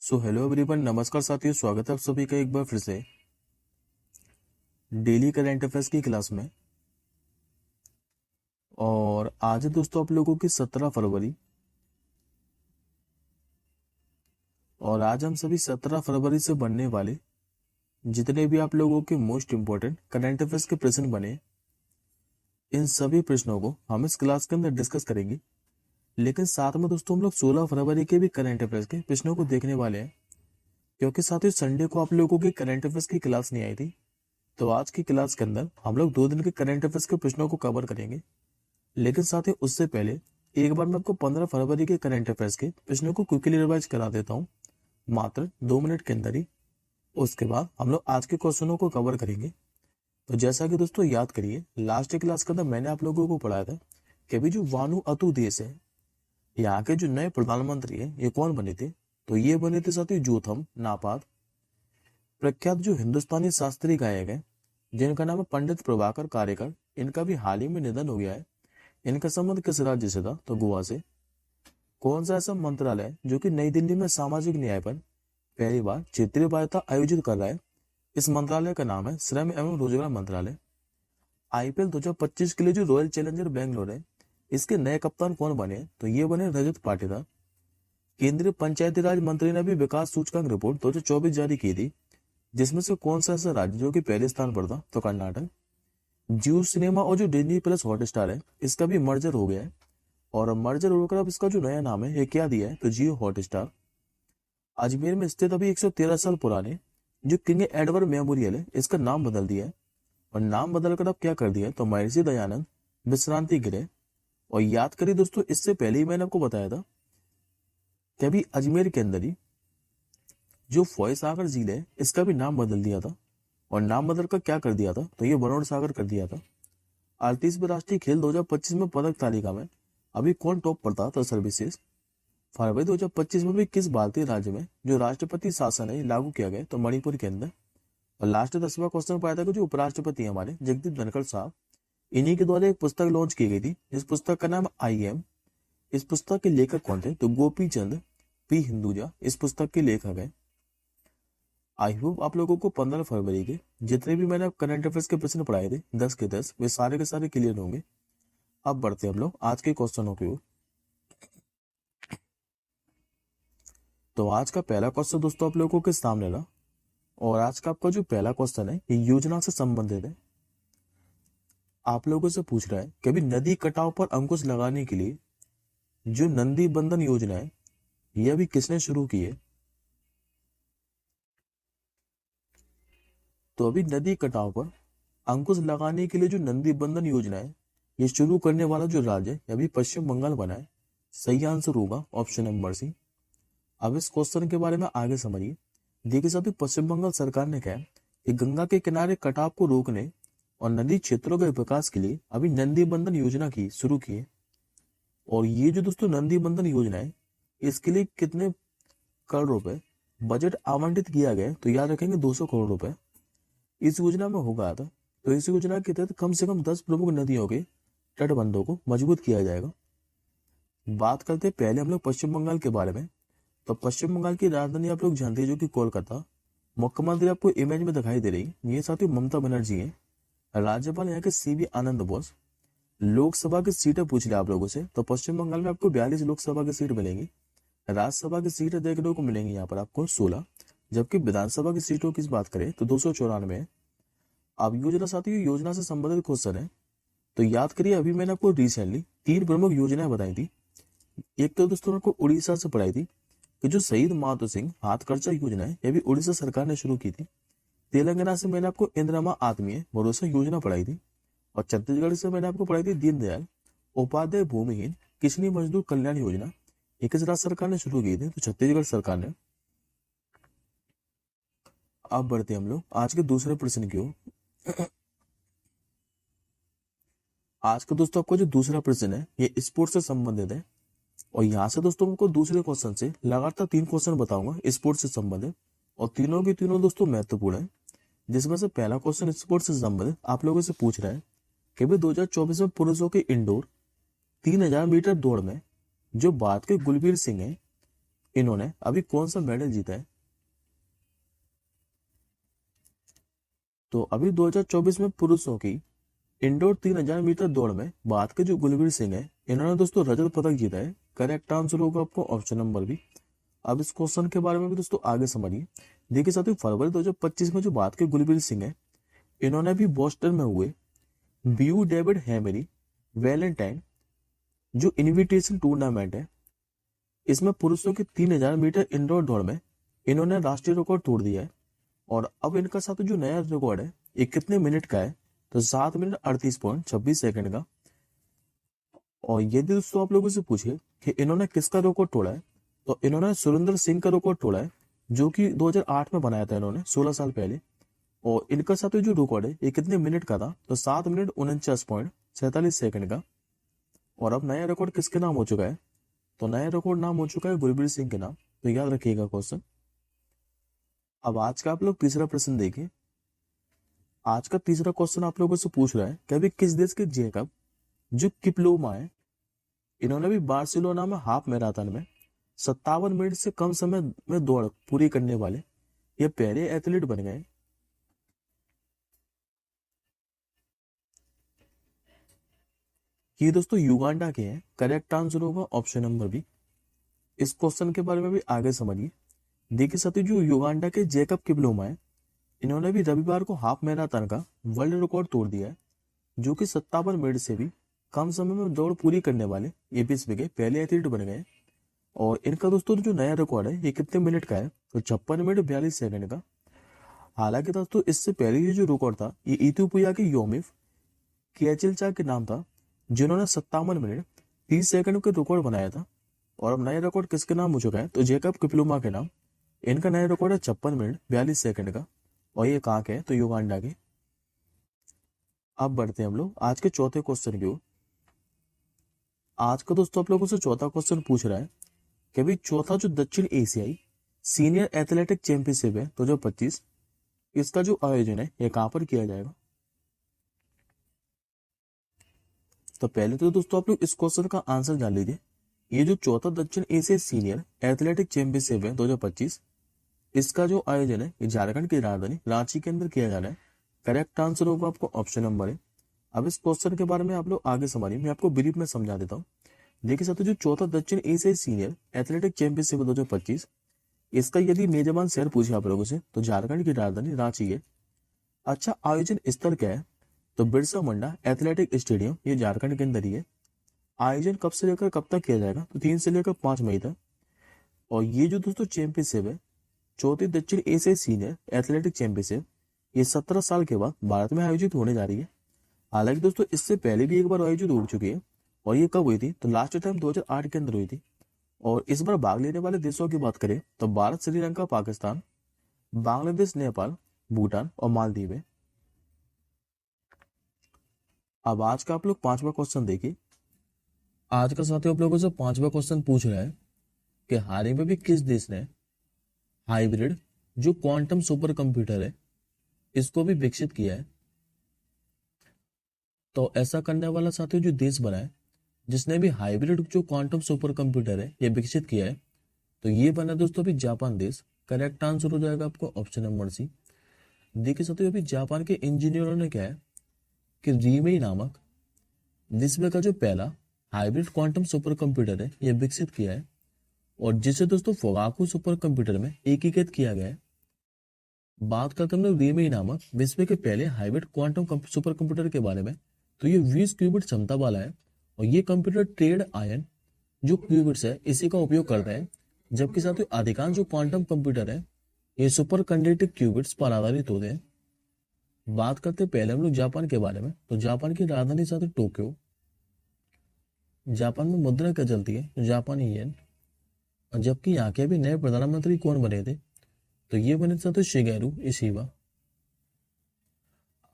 So hello everyone, नमस्कार साथियों, स्वागत है आप सभी का एक बार फिर से डेली करंट अफेयर्स की क्लास में। और आज है दोस्तों आप लोगों की 17 फरवरी। और आज हम सभी 17 फरवरी से बनने वाले जितने भी आप लोगों के मोस्ट इंपोर्टेंट करंट अफेयर्स के प्रश्न बने, इन सभी प्रश्नों को हम इस क्लास के अंदर डिस्कस करेंगे। लेकिन साथ में दोस्तों हम लोग 16 फरवरी के भी करंट अफेयर्स के प्रश्नों को देखने वाले हैं, क्योंकि साथियों संडे को आप लोगों की करंट अफेयर्स की क्लास नहीं आई थी। तो आज की क्लास के अंदर हम लोग 2 दिन के करंट अफेयर्स के प्रश्नों को कवर करेंगे। लेकिन साथ ही उससे पहले एक बार मैं आपको 15 फरवरी के करंट अफेयर्स के प्रश्नों को क्विकली रिवाइज करा देता हूँ, मात्र 2 मिनट के अंदर ही। उसके बाद हम लोग आज के क्वेश्चनों को कवर करेंगे। तो जैसा कि दोस्तों याद करिए, लास्ट क्लास के अंदर मैंने आप लोगों को पढ़ाया था कि अभी जो वानुअतु देश है, यहाँ के जो नए प्रधानमंत्री है ये कौन बने थे। तो ये बने थे साथी जोथम नापाद, प्रख्यात जो हिंदुस्तानी शास्त्रीय गायक है जिनका नाम है पंडित प्रभाकर कारेकर। इनका भी हाल ही में निधन हो गया है। इनका संबंध किस राज्य से था? तो गोवा से। कौन सा ऐसा मंत्रालय जो कि नई दिल्ली में सामाजिक न्याय पर पहली बार क्षेत्रीय वार्ता आयोजित कर रहा है? इस मंत्रालय का नाम है श्रम एवं रोजगार मंत्रालय। आईपीएल 2025 के लिए जो रॉयल चैलेंजर बेंगलोर है, इसके नए कप्तान कौन बने? तो ये बने रजत पाटीदार। केंद्रीय पंचायती राज मंत्री ने भी विकास सूचकांक रिपोर्ट 2024 जारी की थी, जिसमें से कौन सा ऐसा राज्य जो कि पहले स्थान पर था? तो कर्नाटक। जियो सिनेमा और जो डिज्नी प्लस हॉटस्टार है, इसका भी मर्जर हो गया है। और मर्जर होकर अब इसका जो नया नाम है ये क्या दिया है? तो जियो हॉटस्टार। अजमेर में स्थित अभी 113 साल पुराने जो किंग एडवर्ड मेमोरियल है, इसका नाम बदल दिया है। और नाम बदलकर अब क्या कर दिया है? तो महर्षि दयानंद विश्रांति गृह। और याद करिए दोस्तों, इससे पहले ही मैंने आपको बताया था कि अभी अजमेर के अंदर ही जो फॉय सागर झील है, इसका भी नाम बदल दिया था। और नाम बदलकर क्या कर दिया था? तो ये वरुण सागर कर दिया था। 38वें राष्ट्रीय खेल 2025 में पदक तालिका में अभी कौन टॉप पर था? तो सर्विसेज। फरवरी 2025 में भी किस भारतीय राज्य में जो राष्ट्रपति शासन है लागू किया गया? तो मणिपुर के अंदर। और लास्ट 10वां क्वेश्चन पाया था कि जो उपराष्ट्रपति हमारे जगदीप धनखड़ साहब, इन्हीं के द्वारा एक पुस्तक लॉन्च की गई थी। इस पुस्तक का नाम आई एम। इस पुस्तक के लेखक कौन थे? तो गोपी चंद पी हिंदुजा इस पुस्तक के लेखक है। आई होप आप लोगों को 15 फरवरी के जितने भी मैंने करंट अफेयर्स के प्रश्न पढ़ाए थे 10 के 10 वे सारे के सारे क्लियर होंगे। अब बढ़ते हम लोग आज के क्वेश्चनों की ओर। तो आज का पहला क्वेश्चन दोस्तों आप लोगों के सामने रहा। और आज का आपका जो पहला क्वेश्चन है ये योजना से संबंधित है। आप लोगों से पूछ रहा है कि अभी नदी कटाव पर अंकुश लगाने के लिए जो नंदी बंधन योजना है ये अभी किसने शुरू की है? तो अभी नदी कटाव पर अंकुश लगाने के लिए जो नंदी बंधन योजना है ये शुरू करने वाला जो राज्य है अभी पश्चिम बंगाल बना है। सही आंसर होगा ऑप्शन नंबर सी। अब इस क्वेश्चन के बारे में आगे समझिए। देखिए साथियों, पश्चिम बंगाल सरकार ने कहा कि गंगा के किनारे कटाव को रोकने और नदी क्षेत्रों के विकास के लिए अभी नंदी बंधन योजना की शुरू की है। और ये जो दोस्तों नंदी बंधन योजना है, इसके लिए कितने करोड़ रुपए बजट आवंटित किया गया? तो याद रखेंगे 200 करोड़ रुपए इस योजना में होगा था। तो इस योजना के तहत कम से कम 10 प्रमुख नदियों के तटबंधों को मजबूत किया जाएगा। बात करते हैं पहले हम लोग पश्चिम बंगाल के बारे में। तो पश्चिम बंगाल की राजधानी आप लोग जानते हैं जो कि कोलकाता। मुख्यमंत्री आपको इमेज में दिखाई दे रही, ये साथी ममता बनर्जी है। राज्यपाल यहाँ के सीवी आनंद बोस। लोकसभा की सीटें पूछ लिया आप लोगों से, तो पश्चिम बंगाल में आपको 42 लोकसभा की सीट मिलेंगी। राज्यसभा की सीटें देखने को मिलेंगी यहाँ पर आपको 16, जबकि विधानसभा की सीटों की बात करें तो 294 है। अब योजना साथियों, योजना से संबंधित क्वेश्चन है। तो याद करिए, अभी मैंने आपको रिसेंटली 3 प्रमुख योजनाएं बताई थी। एक तो दोस्तों आपको उड़ीसा से पढ़ाई थी कि जो शहीद माधो सिंह हाथ खर्चा योजना है, यह भी उड़ीसा सरकार ने शुरू की थी। तेलंगाना से मैंने आपको इंदिरा आत्मीय भरोसा योजना पढ़ाई थी। और छत्तीसगढ़ से मैंने आपको पढ़ाई थी दीनदयाल उपाध्याय भूमिहीन किसानी मजदूर कल्याण योजना। ये किस राज्य सरकार ने शुरू की थी? तो छत्तीसगढ़ सरकार ने। अब बढ़ते हम लोग आज के दूसरे प्रश्न की ओर। आज का दोस्तों आपको जो दूसरा प्रश्न है ये स्पोर्ट्स से संबंधित है। और यहाँ से दोस्तों आपको दूसरे क्वेश्चन से लगातार 3 क्वेश्चन बताऊंगा स्पोर्ट्स से संबंधित। और तीनों के तीनों दोस्तों महत्वपूर्ण है। जिसमें से पहला क्वेश्चन स्पोर्ट्स से संबंधित आप लोगों से पूछ रहा है कि भाई 2024 में पुरुषों के इंडोर 3000 मीटर दौड़ में जो भारत के गुलबीर सिंह है, इन्होंने अभी कौन सा मेडल जीता है? तो अभी 2024 में पुरुषों की इंडोर 3000 मीटर दौड़ में बात के जो गुलबीर सिंह है, इन्होंने दोस्तों रजत पदक जीता है। करेक्ट आंसर होगा आपको ऑप्शन नंबर बी। अब इस क्वेश्चन के बारे में भी दोस्तों आगे समझिए। देखिए साथियों, फरवरी 2025 में जो बात के गुलबीर सिंह है, इन्होंने भी बोस्टन में हुए ब्यू डेविड हैमरी वैलेंटाइन जो इनविटेशन टूर्नामेंट है, इसमें पुरुषों की 3000 मीटर इंडोर दौड़ में इन्होंने राष्ट्रीय रिकॉर्ड तोड़ दिया है। और अब इनका साथ जो नया रिकॉर्ड है, ये कितने मिनट का है? तो 7 मिनट 38.26 सेकंड का। और यदि दोस्तों आप लोगों से पूछे कि इन्होंने किसका रिकॉर्ड तोड़ा है, तो इन्होंने सुरेंद्र सिंह का रिकॉर्ड तोड़ा है, जो कि 2008 में बनाया था इन्होंने, 16 साल पहले। और इनका साथ जो रिकॉर्ड है, ये कितने मिनट का था? तो 7 मिनट 49.47 सेकंड का। और अब नया रिकॉर्ड किसके नाम हो चुका है? तो नया रिकॉर्ड नाम हो चुका है गुरबीर सिंह के नाम। तो याद रखिएगा क्वेश्चन। अब आज का आप लोग तीसरा प्रश्न देखिए। आज का तीसरा क्वेश्चन आप लोगों से पूछ रहा है कि अभी किस देश के जेकब जो किपलोमा है, इन्होंने भी बार्सिलोना में हाफ मैराथन में 57 मिनट से कम समय में दौड़ पूरी करने वाले ये पहले एथलीट बन गए। ये दोस्तों युगांडा के हैं। करेक्ट आंसर होगा ऑप्शन नंबर बी। इस क्वेश्चन के बारे में भी आगे समझिए। देखिए साथियों, जो युगांडा के जेकब किपलोमा है, इन्होंने भी रविवार को हाफ मैराथन का वर्ल्ड रिकॉर्ड तोड़ दिया है, जो कि 57 मिनट से भी कम समय में दौड़ पूरी करने वाले ये विश्व के पहले एथलीट बन गए। और इनका दोस्तों जो नया रिकॉर्ड है, ये कितने मिनट का है? तो 56 मिनट 42 सेकंड का। हालांकि दोस्तों इससे पहले ये जो रिकॉर्ड था, ये इथियोपिया के योमिफ कियाचिल्चा के नाम था, जिन्होंने 57 मिनट 30 सेकंड का रिकॉर्ड बनाया था। और अब नया रिकॉर्ड किसके नाम हो चुका है? तो जेकब किपलुमा के नाम। इनका नया रिकॉर्ड है 56 मिनट 42 सेकंड का। और ये कहाँ के है? तो युगांडा के। अब बढ़ते हैं हम लोग आज के चौथे क्वेश्चन की ओर। आज का दोस्तों आप लोगों से चौथा क्वेश्चन पूछ रहा है कि भाई चौथा जो दक्षिण एशियाई सीनियर एथलेटिक चैंपियनशिप है 2025, इसका जो आयोजन है ये कहां पर किया जाएगा? तो पहले तो दोस्तों आप लोग इस क्वेश्चन का आंसर जान लीजिए। ये जो चौथा दक्षिण एशियाई सीनियर एथलेटिक चैंपियनशिप है 2025, इसका जो आयोजन है ये झारखंड की राजधानी रांची के अंदर किया जा रहा है। करेक्ट आंसर होगा आपको ऑप्शन नंबर है। अब इस क्वेश्चन के बारे में आप लोग आगे समझिए, मैं आपको ब्रीफ में समझा देता हूँ। देखिए साथियों, जो चौथा दक्षिण एशियाई सीनियर एथलेटिक चैंपियनशिप 2025, इसका यदि मेजबान शहर पूछे आप लोगों से, तो झारखंड की राजधानी रांची है। अच्छा, आयोजन स्थल क्या है? तो बिरसा मुंडा एथलेटिक स्टेडियम, ये झारखंड के अंदर ही है। आयोजन कब से लेकर कब तक किया जाएगा? तो 3 से लेकर 5 मई तक। और ये जो दोस्तों चैंपियनशिप है, चौथी दक्षिण एशियाई सीनियर एथलेटिक चैंपियनशिप, ये 17 साल के बाद भारत में आयोजित होने जा रही है। हालांकि दोस्तों इससे पहले भी एक बार आयोजित हो चुकी है। और ये कब हुई थी? तो लास्ट टाइम 2008 के अंदर हुई थी। और इस बार भाग लेने वाले देशों की बात करें तो भारत, श्रीलंका, पाकिस्तान, बांग्लादेश, नेपाल, भूटान और मालदीव है। अब आज का आप लोग पांचवा क्वेश्चन देखिए। आज का साथियों आप लोगों से पांचवा क्वेश्चन पूछ रहा है कि हाल ही में भी किस देश ने हाइब्रिड जो क्वांटम सुपर कंप्यूटर है, इसको भी विकसित किया है? तो ऐसा करने वाला साथियों जो देश बना है, जिसने भी हाइब्रिड जो क्वांटम सुपर कंप्यूटर है ये विकसित किया है, तो ये बना दोस्तों अभी जापान देश। करेक्ट आंसर हो जाएगा आपको ऑप्शन नंबर सी। देखिए साथियों, अभी जापान के इंजीनियरों ने क्या है कि रीमेई नामक विश्व का जो पहला हाइब्रिड क्वांटम सुपर कंप्यूटर है ये विकसित किया है, और जिसे दोस्तों फोगाकू सुपर कंप्यूटर में एकीकृत किया गया है। बात करते हैं हम लोग रीमेई नामक विश्व के पहले हाइब्रिड क्वांटम सुपर कंप्यूटर के बारे में, तो ये 20 क्यूबिट क्षमता वाला है। और ये कंप्यूटर ट्रेड आयन जो क्यूबिट्स है इसी का उपयोग करता है, जबकि साथियों अधिकांश जो क्वांटम कंप्यूटर है ये सुपर कंडक्टिव क्यूबिट्स पर आधारित होते हैं। बात करते पहले हम लोग जापान के बारे में, तो जापान की राजधानी साथ टोक्यो। जापान में मुद्रा क्या चलती है? तो जापानी येन। और जबकि यहाँ के अभी नए प्रधानमंत्री कौन बने थे? तो ये बने थे शिगेरू इशिबा।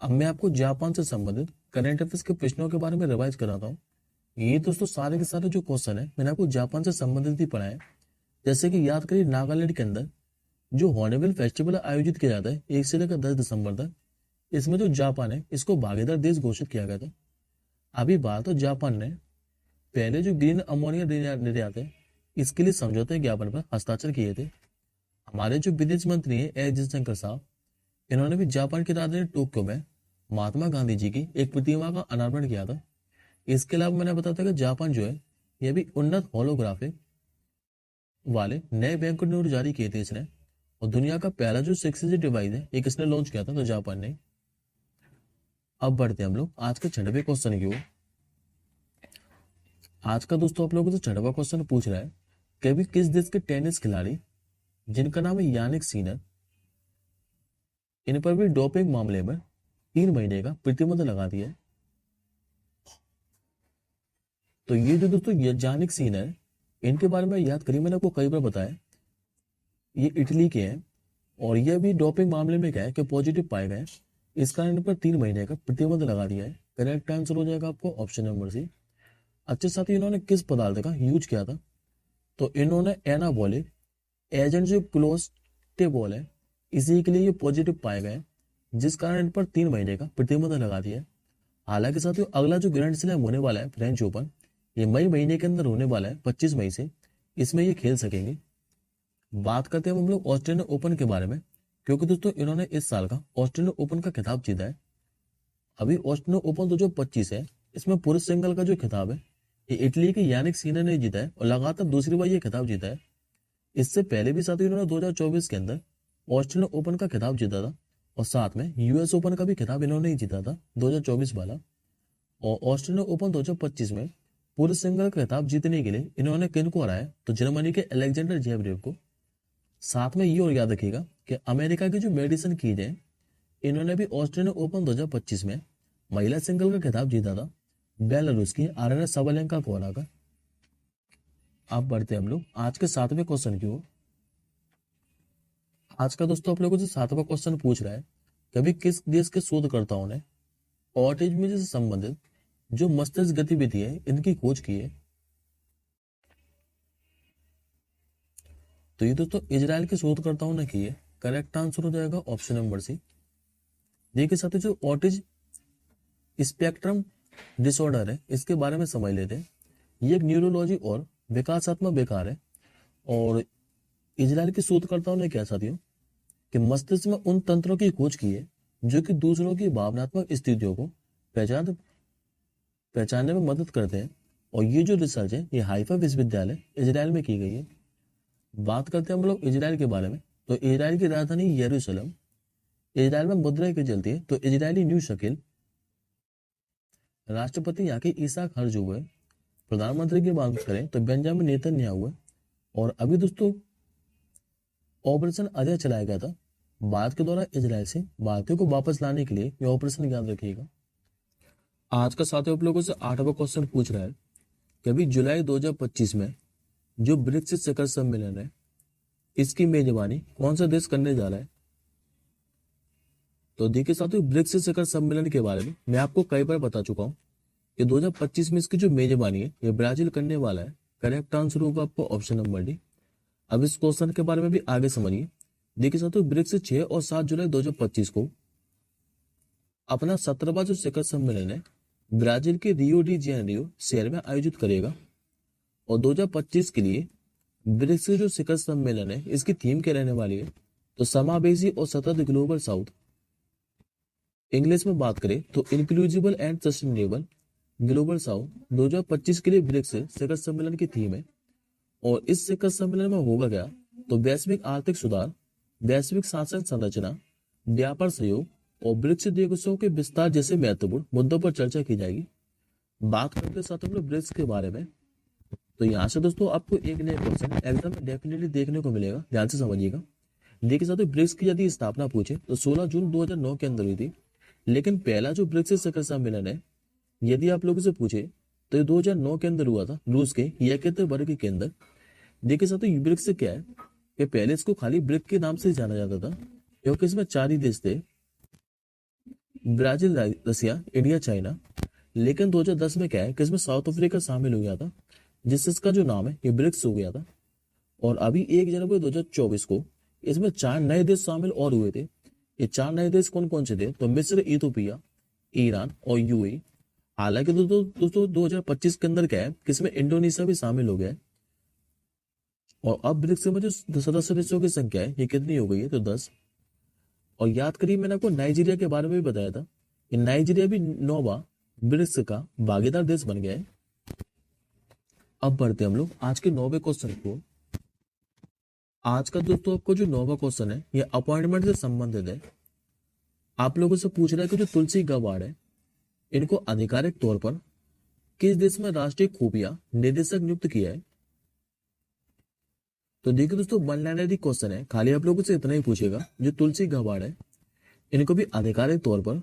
अब मैं आपको जापान से संबंधित करंट अफेयर्स के प्रश्नों के बारे में रिवाइज कराता हूँ। ये दोस्तों सारे के सारे जो क्वेश्चन है मैंने आपको जापान से संबंधित ही पढ़ाए। जैसे कि याद करिए, नागालैंड के अंदर जो हॉर्नबिल फेस्टिवल आयोजित किया जाता है 1 से लेकर 10 दिसंबर तक, इसमें जो जापान है इसको भागीदार देश घोषित किया गया था। अभी बात हो जापान ने पहले जो ग्रीन अमोनिया निर्यात है इसके लिए समझौते ज्ञापन पर हस्ताक्षर किए थे। हमारे जो विदेश मंत्री हैं एस जयशंकर साहब, इन्होंने भी जापान की राजधानी टोक्यो में महात्मा गांधी जी की एक प्रतिमा का अनावरण किया था। इसके अलावा मैंने बताया था कि जापान जो है यह भी उन्नत होलोग्राफिक वाले नए बैंकों नोट जारी किए थे इसने, और दुनिया का पहला जो 6G डिवाइस है एक इसने लॉन्च किया था तो जापान ने। अब बढ़ते हैं हम लोग आज के छठवें क्वेश्चन की ओर। आज का दोस्तों आप लोगों से छठवां क्वेश्चन पूछ रहा है कि अभी किस देश के टेनिस खिलाड़ी जिनका नाम है यानिक सिनर, इन पर भी डोपिंग मामले में 3 महीने का प्रतिबंध लगा दिया है। तो ये जो दोस्तों यानिक सिनर, इनके बारे में याद करिए, मैंने आपको कई बार बताया, ये इटली के हैं और ये भी डोपिंग मामले में क्या है कि पॉजिटिव पाए गए, इस कारण इन पर 3 महीने का प्रतिबंध लगा दिया है। करेक्ट आंसर हो जाएगा आपको ऑप्शन नंबर सी। अच्छे साथी, इन्होंने किस पदार्थ का यूज किया था? तो इन्होंने एनाबॉलिक एजेंट जो क्लोस्टेबॉल है, इसी के लिए ये पॉजिटिव पाए गए, जिस कारण इन पर 3 महीने का प्रतिबंध लगा दिया है। हालांकि साथियों अगला जो ग्रैंड स्लैम होने वाला है फ्रेंच ओपन, ये मई महीने के अंदर होने वाला है 25 मई से, इसमें ये खेल सकेंगे। बात करते हैं हम लोग ऑस्ट्रेलियन ओपन के बारे में, क्योंकि दोस्तों इन्होंने इस साल का ऑस्ट्रेलियन ओपन का खिताब जीता है। अभी ऑस्ट्रेलियन ओपन 2025 है, इसमें पुरुष सिंगल का जो खिताब है ये इटली के यानिक सिनर ने जीता है और लगातार दूसरी बार ये खिताब जीता है। इससे पहले भी साथियों इन्होंने 2024 के अंदर ऑस्ट्रेलियन ओपन का खिताब जीता था, और साथ में यूएस ओपन का भी खिताब इन्होंने ही जीता था 2024 वाला। और ऑस्ट्रेलियन ओपन 2025 में पुरुष सिंगल का खिताब जीतने के लिए इन्होंने किनको हराया? तो जर्मनी के अलेक्जेंडर जेवरेव को। साथ में ये और याद रखिएगा कि अमेरिका की जो मेडिसन कीज है, इन्होंने भी ऑस्ट्रेलियन ओपन 2025 में महिला सिंगल का खिताब जीता था बेलारूस की आरेना सबलेंका को हराकर। अब बढ़ते हम लोग आज के 7वें क्वेश्चन की ओर। आज का दोस्तों आप लोगों से 7वां क्वेश्चन पूछ रहा है कि अभी किस देश के शोधकर्ताओं ने ऑटिज्म से संबंधित जो मस्तिष्क गतिविधि है इनकी खोज की है? तो ये दोस्तों इजराइल के शोधकर्ताओं ने की है। करेक्ट आंसर हो जाएगा ऑप्शन नंबर सी। देखिए साथियों, जो ऑटिज्म स्पेक्ट्रम डिसऑर्डर है इसके बारे में समझ लेते हैं। ये एक न्यूरोलॉजी और विकासात्मक विकार है, और इजराइल के शोधकर्ताओं ने क्या साथियों कि मस्तिष्क में उन तंत्रों की खोज की है जो कि दूसरों की भावनात्मक स्थितियों को पहचानने में मदद करते हैं। और ये जो रिसर्च है ये हाइफा विश्वविद्यालय इजराइल में की गई है। बात करते हैं हम लोग इजराइल के बारे में, तो इजराइल की राजधानी यरूशलेम, इजराइल में मुद्रा की चलती है तो इजरायली न्यू शकील। राष्ट्रपति यहाँ के ईसाक हर्जोग है। प्रधानमंत्री की बात करें तो बेंजामिन नेतन्याहू है। और अभी दोस्तों ऑपरेशन अजय चलाया गया था भारत के द्वारा इजराइल से भारतीयों को वापस लाने के लिए। ये ऑपरेशन याद रखिएगा। आज का साथियों आप लोगों से 8वां क्वेश्चन पूछ रहा है कि अभी जुलाई 2025 में जो ब्रिक्स शिखर सम्मेलन है इसकी मेजबानी कौन सा देश करने जा रहा है? तो देखिए साथियों, ब्रिक्स शिखर सम्मेलन के बारे में मैं आपको कई बार बता चुका हूं कि 2025 में इसकी जो मेजबानी है ये ब्राजील करने वाला है। करेक्ट आंसर होगा आपको ऑप्शन नंबर डी। अब इस क्वेश्चन के बारे में भी आगे समझिए। देखिए साथियों, ब्रिक्स 6 और 7 जुलाई 2025 को अपना 17वां जो शिखर सम्मेलन है ब्राजील के रियो डी जेनेरियो शहर में आयोजित करेगा। और 2025 के लिए ब्रिक्स के जो शिखर सम्मेलन है इसकी थीम क्या रहने वाली है? तो समावेशी और सतत ग्लोबल साउथ। इंग्लिश में बात करें तो इंक्लूजिबल एंड सस्टेनेबल ग्लोबल साउथ 2025 के लिए ब्रिक्स शिखर सम्मेलन की थीम है। और इस शिखर सम्मेलन में होगा क्या? तो वैश्विक आर्थिक सुधार, वैश्विक शासन संरचना, व्यापार सहयोग और ब्रिक्स देशों के विस्तार जैसे महत्वपूर्ण मुद्दों पर चर्चा की जाएगी। बात करते साथ हम लोग ब्रिक्स के बारे में, तो यहाँ से दोस्तों आपको एक नया क्वेश्चन एग्जाम में डेफिनेटली देखने को मिलेगा, ध्यान से समझिएगा। देखिए साथियों, ब्रिक्स की यदि स्थापना पूछे तो 16 जून 2009 के अंदर हुई थी। लेकिन पहला जो ब्रिक्स शिखर सम्मेलन है यदि आप लोगों से पूछे तो ये 2009 के अंदर हुआ था रूस के येकेतेरिनबर्ग के अंदर। देखिए साथियों, ब्रिक्स क्या है कि पहले इसको खाली ब्रिक के नाम से जाना जाता था, क्योंकि इसमें 4 ही देश थे, ब्राजील, रसिया, इंडिया, चाइना। लेकिन 2010 में क्या है कि इसमें साउथ अफ्रीका शामिल हो गया था, जिससे इसका जो नाम है ये ब्रिक्स हो गया था। और अभी 1 जनवरी 2024 को इसमें 4 नए देश शामिल और हुए थे। ये 4 नए देश कौन कौन से थे? तो मिस्र, इथोपिया, ईरान और यूएई। हालांकि दोस्तों 2025 के अंदर क्या है कि इसमें इंडोनेशिया भी शामिल हो गया है। और अब ब्रिक्स में जो सदस्य देशों की संख्या है ये कितनी हो गई है, तो 10। और याद करिए मैंने आपको नाइजीरिया के बारे में भी बताया था, कि नाइजीरिया भी 9वां ब्रिक्स का भागीदार देश बन गया है। अब बढ़ते हम लोग आज के 9वें क्वेश्चन को। आज का दोस्तों आपको जो 9वां क्वेश्चन है ये अपॉइंटमेंट से संबंधित है। आप लोगों से पूछ रहा है कि जो तुलसी गबार्ड है इनको आधिकारिक तौर पर किस देश में राष्ट्रीय खुफिया निदेशक नियुक्त किया है। तो देखिए दोस्तों, बनलाइनरी क्वेश्चन है, खाली आप लोगों से इतना ही पूछेगा। जो तुलसी गबार्ड है इनको भी आधिकारिक तौर पर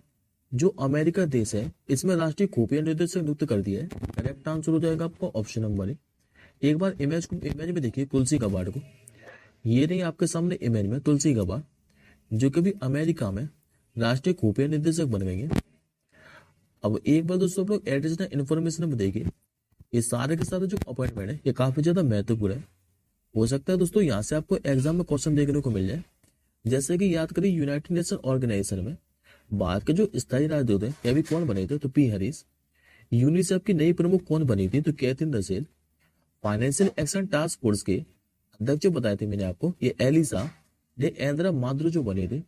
जो अमेरिका देश है इसमें राष्ट्रीय खुफिया निदेशक नियुक्त कर दिया है। करेक्ट आंसर हो जाएगा आपका ऑप्शन नंबर ए। एक बार इमेज में देखिए तुलसी गबार्ड को, ये नहीं आपके सामने इमेज में तुलसी गबार्ड जो कि भी अमेरिका में राष्ट्रीय खुफिया निदेशक बन गई है। अब एक बार दोस्तों आप लोग एडिशनल इन्फॉर्मेशन में देखिए, ये सारे के सारे जो अपॉइंटमेंट है ये काफी ज्यादा महत्वपूर्ण है। हो सकता है दोस्तों यहाँ से आपको एग्जाम में क्वेश्चन देखने को मिल जाए। जैसे कि याद करिए यूनाइटेड नेशन ऑर्गेनाइजेशन में भारत के जो स्थायी राजदूत है ये भी कौन बने थे, तो पी हरीश। यूनिसेफ की नई प्रमुख कौन बनी थी, तो Catherine Russell. Financial action task force के अध्यक्ष बताए थे मैंने आपको, ये एलिसा डे एंद्रा माद्रो जो बने थे।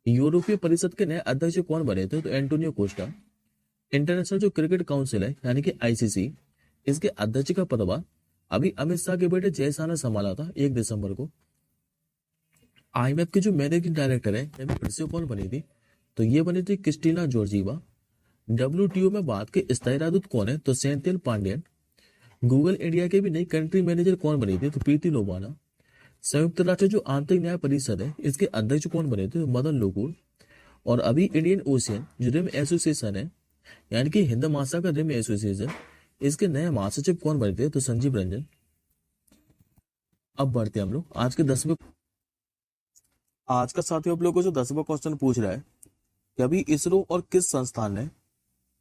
यूरोपीय परिषद के नए अध्यक्ष कौन बने थे, तो एंटोनियो कोस्टा। इंटरनेशनल जो क्रिकेट काउंसिल है यानी कि आईसीसी, इसके अध्यक्ष का पदभार अभी अमित शाह के बेटे जय शाह ने संभाला था 1 दिसंबर को। आईएमएफ की जो मैनेजिंग डायरेक्टर है ये भी फिर से कौन बनी थी, तो ये बनी थी क्रिस्टीना जॉर्जीवा। डब्ल्यूटीओ में भारत के स्थायी राजदूत कौन है, तो सेंथिल पांडेयन। गूगल इंडिया के भी नई कंट्री मैनेजर कौन बनी थी, तो प्रीति लोबाना। संयुक्त राष्ट्र जो आंतरिक न्याय परिषद है इसके अध्यक्ष कौन बने थे, तो मदन लोकुर। और अभी इंडियन ओशियन जो रिम एसोसिएशन है यानी कि हिंद महासागर रिम एसोसिएशन, इसके नए महासचिव कौन बने थे, तो संजीव रंजन। अब बढ़ते हम लोग आज के 10वें। आज का साथियों आप लोगों से 10वां क्वेश्चन पूछ रहा है कि अभी इसरो और किस संस्थान ने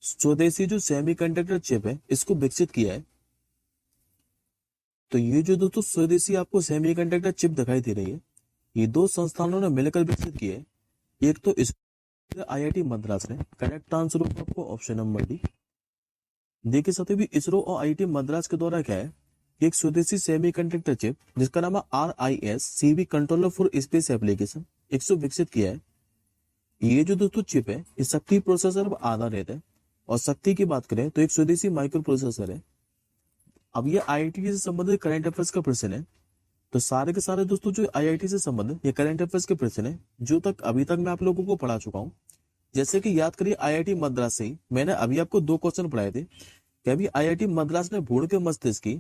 स्वदेशी जो सेमीकंडक्टर चिप है इसको विकसित किया है। तो ये जो दोस्तों स्वदेशी आपको सेमीकंडक्टर चिप दिखाई दे रही है ये 2 संस्थानों ने मिलकर विकसित किया है। एक तो इसरो, आईआईटी मद्रास ने। करेक्ट आंसर होगा आपको ऑप्शन नंबर डी। देखिए साथियों भी इसरो और आईआईटी मद्रास के द्वारा क्या है, एक स्वदेशी सेमीकंडक्टर चिप जिसका नाम है RISC-V controller for space application, इसको विकसित किया है। ये जो दोस्तों चिप है ये शक्ति प्रोसेसर पर आधारित है। और शक्ति की बात करें तो एक स्वदेशी माइक्रो प्रोसेसर है। अब ये आईआईटी से संबंधित करंट अफेयर्स का प्रश्न है। तो सारे के सारे दोस्तों जो आईआईटी से संबंधित ये करंट अफेयर्स के प्रश्न है जो तक अभी तक मैं आप लोगों को पढ़ा चुका हूँ। जैसे कि याद करिए आईआईटी मद्रास से ही मैंने अभी आपको 2 क्वेश्चन पढ़ाए थे कि अभी आईआईटी मद्रास ने भ्रूण के मस्तिष्क की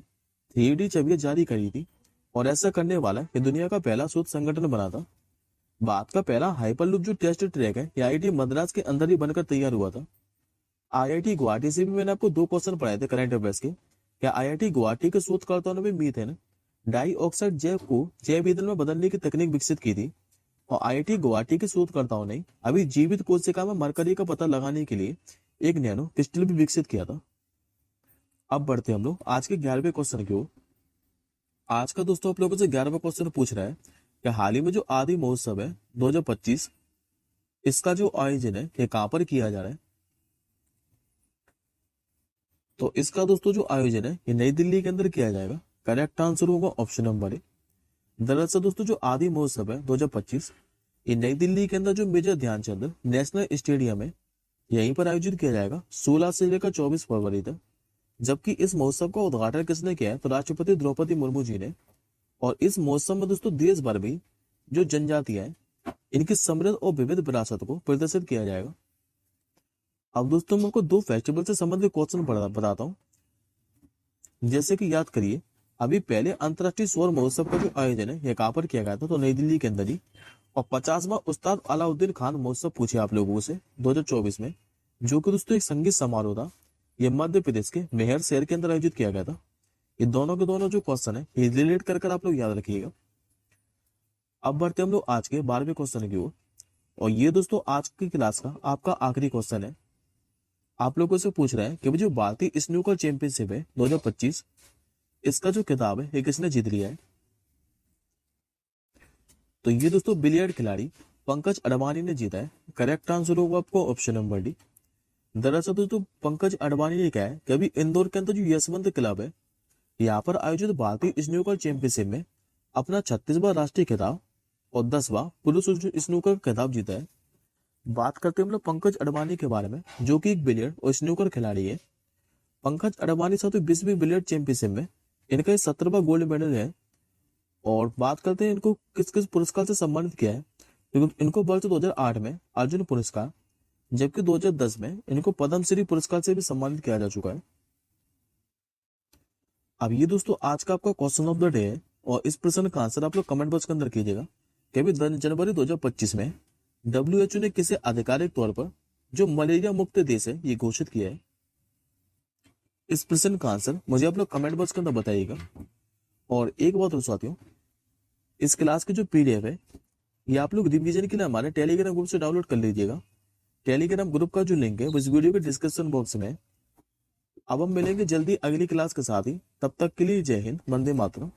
3D छवियां जारी करी थी। और ऐसा करने वाला ये दुनिया का पहला शोध संगठन बना था। भारत का पहला हाइपरलूप जो टेस्ट ट्रैक है ये आईआईटी मद्रास के अंदर ही बनकर तैयार हुआ था। आईआईटी गुवाहाटी से भी मैंने आपको 2 क्वेश्चन पढ़ाए थे करंट अफेयर्स के। क्या आईआईटी गुवाहाटी के शोधकर्ताओं ने भी मीथेन डाइऑक्साइड जैव को जैव ईंधन में बदलने की तकनीक विकसित की थी। और आईआईटी गुवाहाटी के शोधकर्ताओं ने अभी जीवित कोशिका में मरकरी का पता लगाने के लिए एक नैनो क्रिस्टल भी विकसित किया था। अब बढ़ते हम लोग आज के 11वें क्वेश्चन की ओर। आज का दोस्तों आप लोगों से 11वां क्वेश्चन पूछ रहा है कि हाल ही में जो आदि महोत्सव है 2025 इसका जो आयोजन है ये कहां पर किया जा रहा है। तो इसका दोस्तों जो आयोजन है ये नई दिल्ली के अंदर किया जाएगा। करेक्ट आंसर होगा ऑप्शन नंबर ए। दरअसल दोस्तों जो आदि महोत्सव है 2025 ये नई दिल्ली के अंदर जो मेजर ध्यानचंद नेशनल स्टेडियम है यहीं पर आयोजित किया जाएगा 16 से लेकर 24 फरवरी तक। जबकि इस महोत्सव का उद्घाटन किसने किया है, तो राष्ट्रपति द्रौपदी मुर्मू जी ने। और इस महोत्सव में दोस्तों देश भर में जो जनजातियां हैं इनकी समृद्ध और विविध विरासत को प्रदर्शित किया जाएगा। अब दोस्तों मैं आपको 2 फेस्टिवल से संबंधित क्वेश्चन बताता हूँ। जैसे कि याद करिए अभी पहले अंतर्राष्ट्रीय सौर महोत्सव का जो आयोजन है यह कहां पर किया गया था, तो नई दिल्ली के अंदर ही। और 50वां उस्ताद अलाउद्दीन खान महोत्सव पूछे आप लोगों से 2024 में, जो कि दोस्तों एक संगीत समारोह था। ये मध्य प्रदेश के मेहर शहर के अंदर आयोजित किया गया था। ये दोनों के दोनों जो क्वेश्चन है ये रिलेट कर आप लोग याद रखिएगा। अब बढ़ते हम लोग आज के 12वें क्वेश्चन की ओर। और ये दोस्तों आज की क्लास का आपका आखिरी क्वेश्चन है। आप लोगों से पूछ रहे हैं कि जो भारतीय स्नूकर चैंपियनशिप है 2025 इसका जो खिताब है ये किसने जीत लिया है। तो ये दोस्तों बिलियर्ड खिलाड़ी पंकज अडवाणी ने जीता है। करेक्ट आंसर होगा आपको ऑप्शन नंबर डी। दरअसल दोस्तों पंकज अडवाणी ने क्या है कि अभी इंदौर के अंदर जो यशवंत क्लब है यहाँ पर आयोजित भारतीय स्नूकर चैंपियनशिप में अपना 36वां राष्ट्रीय खिताब और 10वां पुरुष स्नूकर खिताब जीता है। बात करते हैं हम लोग पंकज अडवाणी के बारे में, जो कि एक बिलियर्ड और स्नूकर खिलाड़ी है। पंकज अडवाणी साथ 20वीं बिलियर्ड चैंपियनशिप में इनका 17वां गोल्ड मेडल है। और बात करते हैं इनको किस किस पुरस्कार से सम्मानित किया है, तो इनको वर्ष 2008 में अर्जुन पुरस्कार, जबकि 2010 में इनको पद्मश्री पुरस्कार से भी सम्मानित किया जा चुका है। अब ये दोस्तों आज का आपका क्वेश्चन ऑफ द डे है, और इस प्रश्न का आंसर आप लोग कमेंट बॉक्स के अंदर कीजिएगा कि अभी 10 जनवरी 2025 में WHO ने किसे आधिकारिक तौर पर जो मलेरिया मुक्त देश है ये घोषित किया है। इस प्रश्न का आंसर मुझे आप लोग कमेंट बॉक्स के अंदर बताइएगा। और एक बात और साथियों, इस क्लास की जो PDF है ये आप लोग रिवीजन के लिए हमारे टेलीग्राम ग्रुप से डाउनलोड कर लीजिएगा। टेलीग्राम ग्रुप का जो लिंक है वो इस वीडियो के डिस्क्रिप्शन बॉक्स में। अब हम मिलेंगे जल्दी अगली क्लास के साथ ही, तब तक के लिए जय हिंद, वंदे मातरम।